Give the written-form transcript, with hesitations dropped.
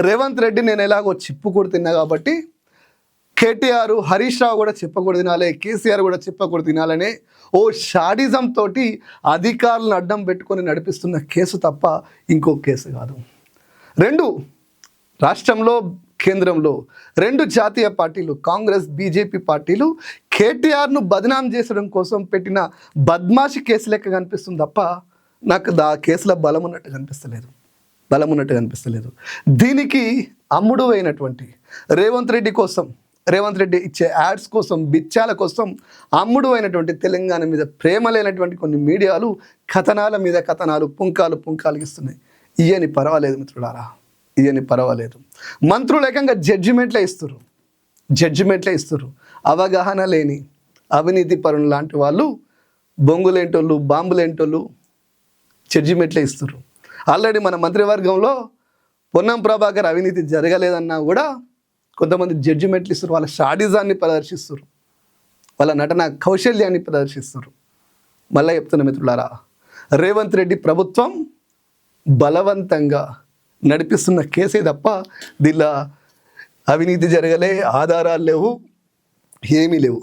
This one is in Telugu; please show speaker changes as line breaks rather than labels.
రేవంత్ రెడ్డి నేను ఎలాగో చిప్పుకూడు తిన్నా కాబట్టి కేటీఆర్ హరీష్ రావు కూడా చిప్పకూడు తినాలి, కేసీఆర్ కూడా చిప్పకూడు తినాలనే ఓ షాడిజం తోటి అధికారులను అడ్డం పెట్టుకొని నడిపిస్తున్న కేసు తప్ప ఇంకో కేసు కాదు. రెండు రాష్ట్రంలో కేంద్రంలో రెండు జాతీయ పార్టీలు కాంగ్రెస్ బీజేపీ పార్టీలు కేటీఆర్ను బదనాం చేసడం కోసం పెట్టిన బద్మాషి కేసు లెక్క కనిపిస్తుంది తప్ప నాకు ఆ కేసులో బలం ఉన్నట్టు కనిపిస్తలేదు. దీనికి అమ్ముడు అయినటువంటి రేవంత్ రెడ్డి ఇచ్చే యాడ్స్ కోసం బిచ్చాల కోసం అమ్ముడు అయినటువంటి తెలంగాణ మీద ప్రేమ లేనటువంటి కొన్ని మీడియాలు కథనాల మీద కథనాలు పుంకాలు ఇస్తున్నాయి. ఇయని పర్వాలేదు మిత్రులారా, ఇయని పర్వాలేదు. మంత్రులు ఏకంగా జడ్జిమెంట్లే ఇస్తున్నారు. అవగాహన లేని అవినీతి పరులు లాంటి వాళ్ళు బొంగులేంటోళ్ళు బాంబులేంటోళ్ళు జడ్జిమెంట్లే ఇస్తున్నారు. ఆల్రెడీ మన మంత్రివర్గంలో పొన్నం ప్రభాకర్ అవినీతి జరగలేదన్నా కూడా కొంతమంది జడ్జిమెంట్లు ఇస్తారు. వాళ్ళ షాడిజాన్ని ప్రదర్శిస్తారు, వాళ్ళ నటన కౌశల్యాన్ని ప్రదర్శిస్తారు. మళ్ళీ చెప్తున్న మిత్రులారా, రేవంత్ రెడ్డి ప్రభుత్వం బలవంతంగా నడిపిస్తున్న కేసే తప్ప దీనిలో అవినీతి జరగలే, ఆధారాలు లేవు, ఏమీ లేవు.